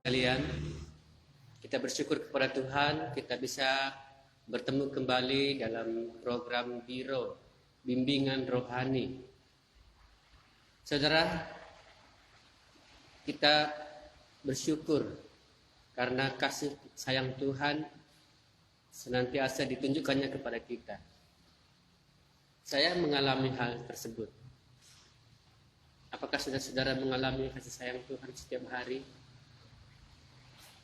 Kalian, kita bersyukur kepada Tuhan kita bisa bertemu kembali dalam program Biro Bimbingan Rohani. Saudara, kita bersyukur karena kasih sayang Tuhan senantiasa ditunjukkannya kepada kita. Saya mengalami hal tersebut. Apakah saudara-saudara mengalami kasih sayang Tuhan setiap hari?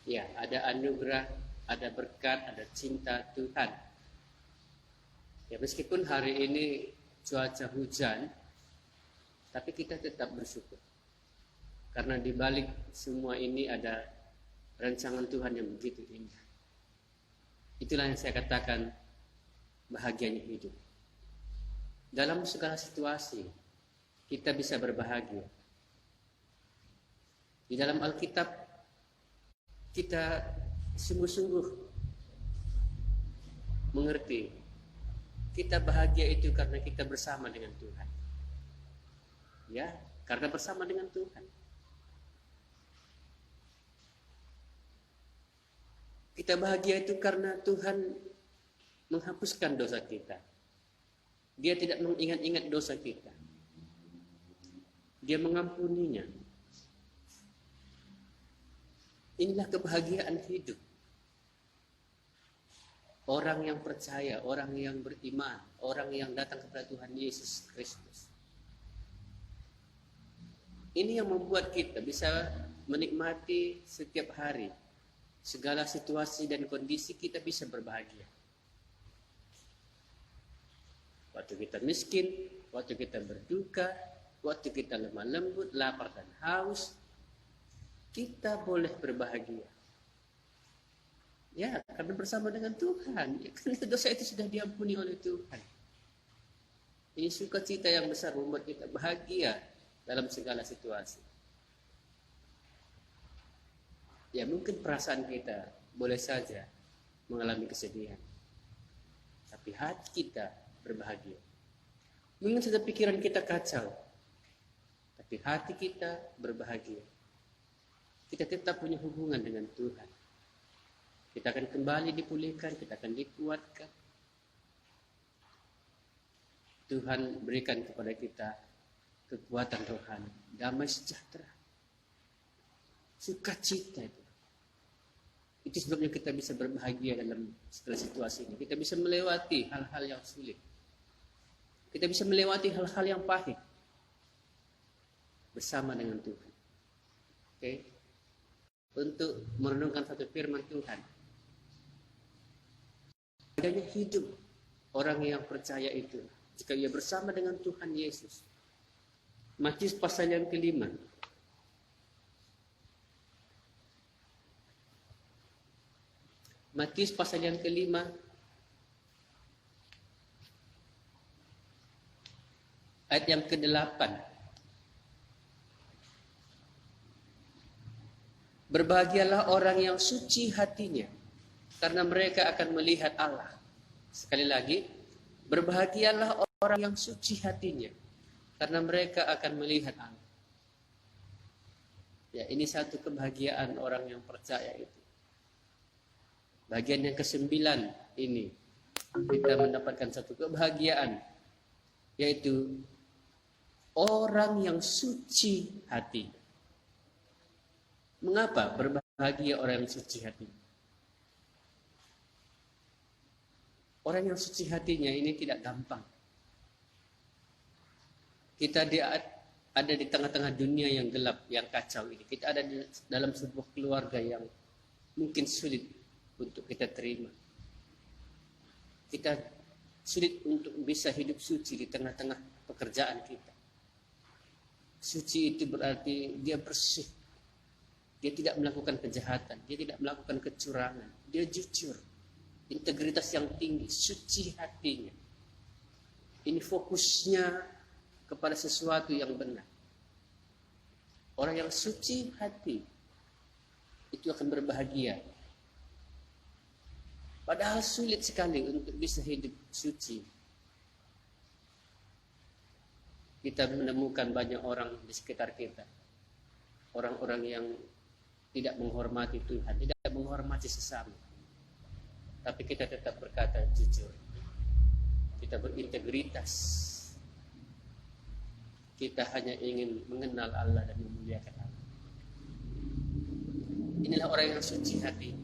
Ya, ada anugerah, ada berkat, ada cinta Tuhan. Ya, meskipun hari ini cuaca hujan, tapi kita tetap bersyukur. Karena di balik semua ini ada rancangan Tuhan yang begitu indah. Itulah yang saya katakan bahagianya hidup. Dalam segala situasi, kita bisa berbahagia. Di dalam Alkitab, kita sungguh-sungguh mengerti kita bahagia itu karena kita bersama dengan Tuhan. Ya, karena bersama dengan Tuhan. Kita bahagia itu karena Tuhan menghapuskan dosa kita. Dia tidak mengingat-ingat dosa kita. Dia mengampuninya. Inilah kebahagiaan hidup. Orang yang percaya, orang yang beriman, orang yang datang kepada Tuhan Yesus Kristus. Ini yang membuat kita bisa menikmati setiap hari. Segala situasi dan kondisi kita bisa berbahagia. Waktu kita miskin, waktu kita berduka, waktu kita lemah lembut, lapar dan haus, kita boleh berbahagia. Ya, karena bersama dengan Tuhan. Ya, karena dosa itu sudah diampuni oleh Tuhan. Ini sukacita yang besar membuat kita bahagia dalam segala situasi. Ya, mungkin perasaan kita boleh saja mengalami kesedihan. Tapi hati kita berbahagia. Mungkin saja pikiran kita kacau. Tapi hati kita berbahagia. Kita tetap punya hubungan dengan Tuhan. Kita akan kembali dipulihkan, kita akan dikuatkan. Tuhan berikan kepada kita kekuatan rohani, damai sejahtera, sukacita itu. Itu sebabnya kita bisa berbahagia dalam segala situasi ini. Kita bisa melewati hal-hal yang sulit. Kita bisa melewati hal-hal yang pahit bersama dengan Tuhan. Oke? Untuk merenungkan satu firman Tuhan. Adanya hidup orang yang percaya itu jika ia bersama dengan Tuhan Yesus. Matius pasal yang ke-5. Matius pasal yang ke-5 ayat yang ke-8. Berbahagialah orang yang suci hatinya, karena mereka akan melihat Allah. Sekali lagi, berbahagialah orang yang suci hatinya, karena mereka akan melihat Allah. Ya, ini satu kebahagiaan orang yang percaya itu. Bagian yang ke-9 ini, kita mendapatkan satu kebahagiaan, yaitu orang yang suci hati. Mengapa berbahagia orang yang suci hati? Orang yang suci hatinya ini tidak gampang. Kita ada di tengah-tengah dunia yang gelap, yang kacau ini. Kita ada di dalam sebuah keluarga yang mungkin sulit untuk kita terima. Kita sulit untuk bisa hidup suci di tengah-tengah pekerjaan kita. Suci itu berarti dia bersih. Dia tidak melakukan kejahatan, dia tidak melakukan kecurangan, dia jujur, integritas yang tinggi, suci hatinya. Ini fokusnya kepada sesuatu yang benar. Orang yang suci hati itu akan berbahagia. Padahal sulit sekali untuk bisa hidup suci. Kita menemukan banyak orang di sekitar kita. Orang-orang yang tidak menghormati Tuhan, tidak menghormati sesama. Tapi kita tetap berkata jujur. Kita berintegritas. Kita hanya ingin mengenal Allah dan memuliakan Allah. Inilah orang yang suci hati.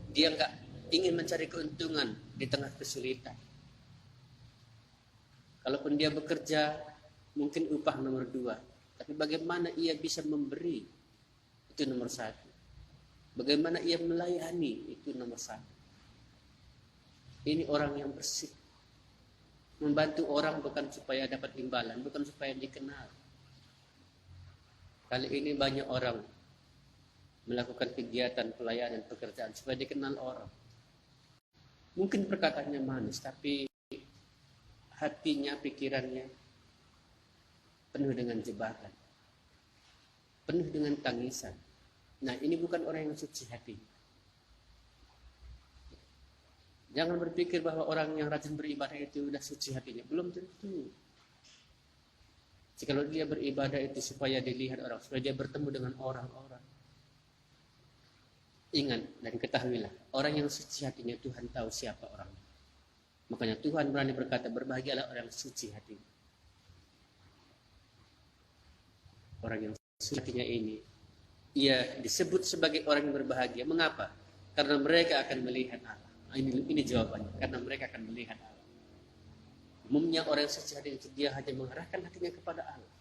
Dia enggak ingin mencari keuntungan di tengah kesulitan. Kalaupun dia bekerja, mungkin upah nomor 2. Tapi bagaimana ia bisa memberi, itu nomor 1. Bagaimana ia melayani, itu nomor 1. Ini orang yang bersih. Membantu orang bukan supaya dapat imbalan, bukan supaya dikenal. Kali ini banyak orang melakukan kegiatan pelayanan pekerjaan supaya dikenal orang. Mungkin perkataannya manis, tapi hatinya, pikirannya penuh dengan jebakan, penuh dengan tangisan. Nah, ini bukan orang yang suci hati. Jangan berpikir bahwa orang yang rajin beribadah itu sudah suci hatinya. Belum tentu. Jikalau dia beribadah itu supaya dilihat orang, supaya dia bertemu dengan orang-orang. Ingat dan ketahuilah, orang yang suci hatinya Tuhan tahu siapa orangnya. Makanya Tuhan berani berkata, berbahagialah orang yang suci hati. Orang yang suci hatinya ini, ia disebut sebagai orang yang berbahagia. Mengapa? Karena mereka akan melihat Allah. Ini jawabannya. Karena mereka akan melihat Allah. Umumnya orang yang suci hati itu dia hanya mengarahkan hatinya kepada Allah,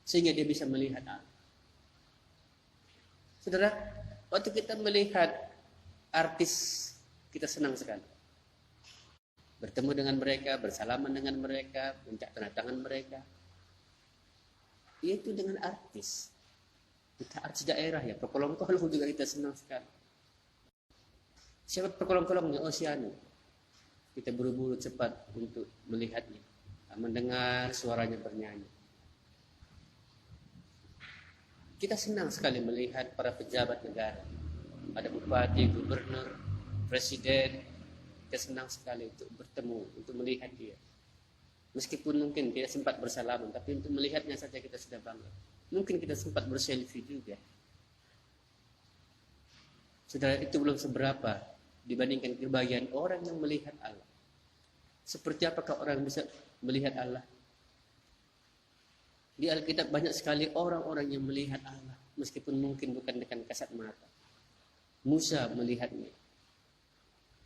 sehingga dia bisa melihat Allah. Saudara, waktu kita melihat artis, kita senang sekali. Bertemu dengan mereka, bersalaman dengan mereka, minta tanda tangan mereka. Itu dengan artis. Kita artis daerah ya, pekolong-kolong juga kita senang sekali. Siapa pekolong-kolongnya? Oceano. Kita buru-buru cepat untuk melihatnya, mendengar suaranya bernyanyi. Kita senang sekali melihat para pejabat negara. Ada bupati, gubernur, presiden. Kita senang sekali untuk bertemu, untuk melihat dia. Meskipun mungkin tidak sempat bersalaman, tapi untuk melihatnya saja kita sudah bangga. Mungkin kita sempat berselfie juga. Saudara, itu belum seberapa dibandingkan kebahagiaan orang yang melihat Allah. Seperti apakah orang bisa melihat Allah? Di Alkitab banyak sekali orang-orang yang melihat Allah, meskipun mungkin bukan dengan kasat mata. Musa melihatnya,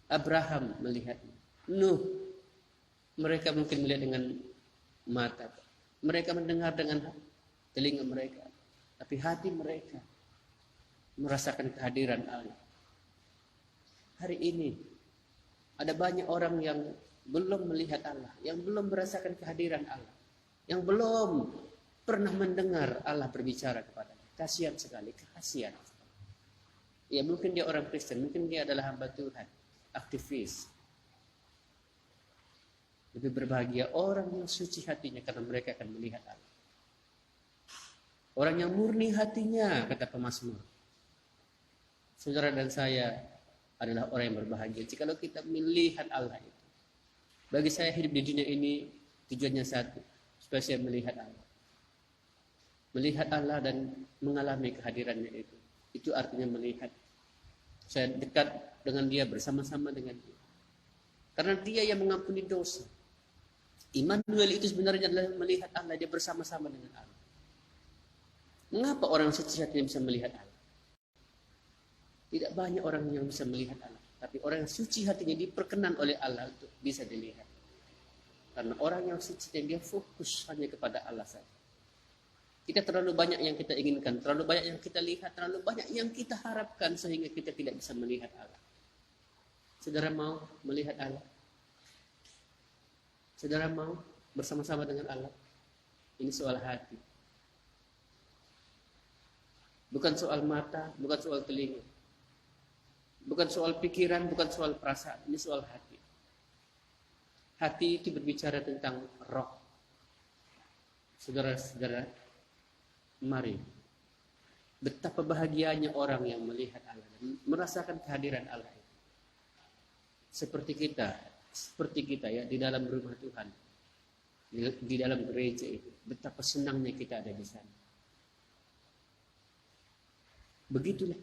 Abraham melihatnya, Nuh, mereka mungkin melihat dengan mata, mereka mendengar dengan telinga mereka, tapi hati mereka merasakan kehadiran Allah. Hari ini ada banyak orang yang belum melihat Allah, yang belum merasakan kehadiran Allah, yang belum pernah mendengar Allah berbicara kepadanya. Kasihan sekali, kasihan. Ya mungkin dia orang Kristen, mungkin dia adalah hamba Tuhan, aktivis. Lebih berbahagia orang yang suci hatinya karena mereka akan melihat Allah. Orang yang murni hatinya, kata pemazmur. Saudara dan saya adalah orang yang berbahagia jikalau kita melihat Allah itu. Bagi saya hidup di dunia ini tujuannya satu, supaya saya melihat Allah. Melihat Allah dan mengalami kehadirannya itu. Itu artinya melihat. Saya dekat dengan dia, bersama-sama dengan dia. Karena dia yang mengampuni dosa. Immanuel itu sebenarnya adalah melihat Allah, dia bersama-sama dengan Allah. Mengapa orang suci hatinya bisa melihat Allah? Tidak banyak orang yang bisa melihat Allah, tapi orang yang suci hatinya diperkenan oleh Allah untuk bisa dilihat. Karena orang yang suci dia fokus hanya kepada Allah saja. Kita terlalu banyak yang kita inginkan, terlalu banyak yang kita lihat, terlalu banyak yang kita harapkan sehingga kita tidak bisa melihat Allah. Saudara mau melihat Allah? Saudara mau bersama-sama dengan Allah? Ini soal hati. Bukan soal mata, bukan soal telinga. Bukan soal pikiran, bukan soal perasaan. Ini soal hati. Hati itu berbicara tentang roh. Saudara-saudara, mari. Betapa bahagianya orang yang melihat Allah dan merasakan kehadiran Allah itu. Seperti kita ya di dalam rumah Tuhan, di dalam gereja itu. Betapa senangnya kita ada di sana. Begitulah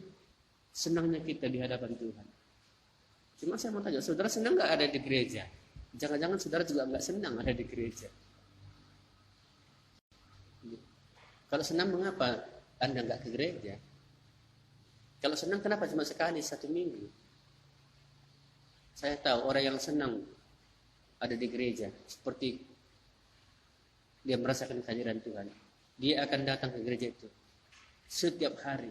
senangnya kita di hadapan Tuhan. Cuma saya mau tanya, saudara senang nggak ada di gereja? Jangan-jangan saudara juga nggak senang ada di gereja. Kalau senang, mengapa Anda nggak ke gereja? Kalau senang, kenapa cuma sekali 1 minggu? Saya tahu orang yang senang ada di gereja, seperti dia merasakan kehadiran Tuhan, dia akan datang ke gereja itu setiap hari.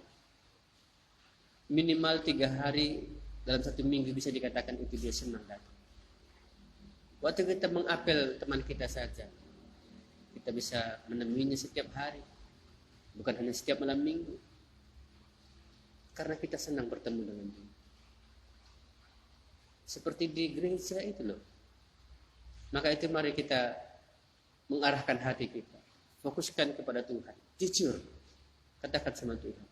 Minimal 3 hari dalam 1 minggu bisa dikatakan itu dia senang datang. Waktu kita mengapel teman kita saja, kita bisa menemuinya setiap hari, bukan hanya setiap malam minggu, karena kita senang bertemu dengan dia. Seperti di gereja itu loh. Maka itu mari kita mengarahkan hati kita, fokuskan kepada Tuhan, jujur katakan sama Tuhan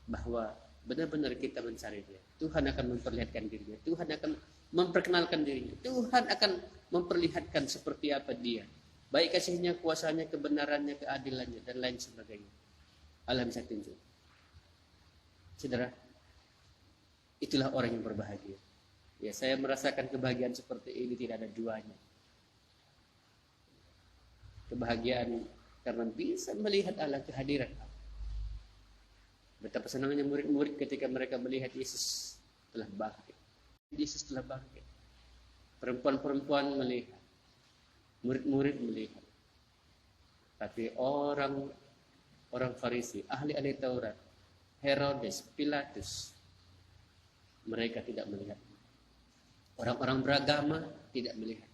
bahwa benar-benar kita mencari Dia. Tuhan akan memperlihatkan dirinya, Tuhan akan memperkenalkan dirinya, Tuhan akan memperlihatkan seperti apa Dia, baik kasihnya, kuasanya, kebenarannya, keadilannya, dan lain sebagainya. Allah bisa tunjuk. Saudara, itulah orang yang berbahagia. Ya, saya merasakan kebahagiaan seperti ini tidak ada duanya. Kebahagiaan karena bisa melihat Allah, kehadiran Allah. Betapa senangnya murid-murid ketika mereka melihat Yesus telah bangkit. Yesus telah bangkit. Perempuan-perempuan melihat, murid-murid melihat. Tapi orang Farisi, ahli-ahli Taurat, Herodes, Pilatus, mereka tidak melihat. Orang-orang beragama tidak melihat.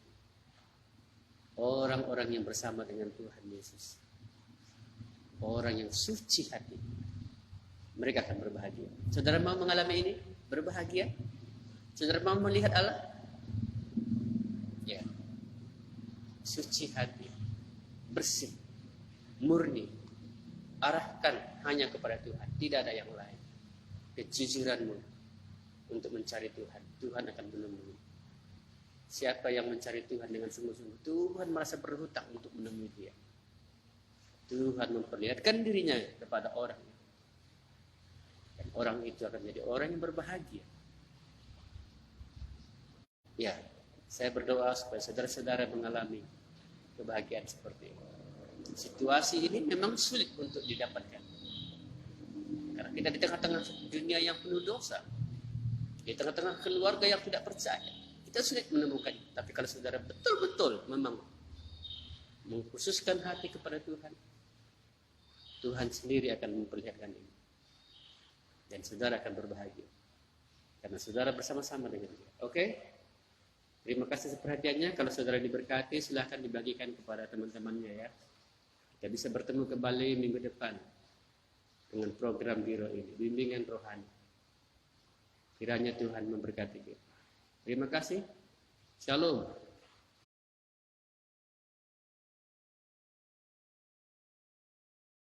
Orang-orang yang bersama dengan Tuhan Yesus, orang yang suci hati, mereka akan berbahagia. Saudara mau mengalami ini? Berbahagia? Saudara mau melihat Allah? Ya. Suci hati, bersih, murni, arahkan hanya kepada Tuhan, tidak ada yang lain. Kejujuranmu untuk mencari Tuhan, Tuhan akan menemui. Siapa yang mencari Tuhan dengan sungguh-sungguh, Tuhan merasa berhutang untuk menemui dia. Tuhan memperlihatkan dirinya kepada orang, dan orang itu akan menjadi orang yang berbahagia. Ya, saya berdoa supaya saudara-saudara mengalami kebahagiaan seperti ini. Situasi ini memang sulit untuk didapatkan, karena kita di tengah-tengah dunia yang penuh dosa, di tengah-tengah keluarga yang tidak percaya, kita sulit menemukannya. Tapi kalau saudara betul-betul memang mengkhususkan hati kepada Tuhan, Tuhan sendiri akan memperlihatkan ini, dan saudara akan berbahagia karena saudara bersama-sama dengan Dia. Oke? Terima kasih perhatiannya. Kalau saudara diberkati, silahkan dibagikan kepada teman-temannya ya. Kita bisa bertemu kembali minggu depan dengan program Biro ini, bimbingan rohani. Kiranya Tuhan memberkati kita. Terima kasih. Shalom.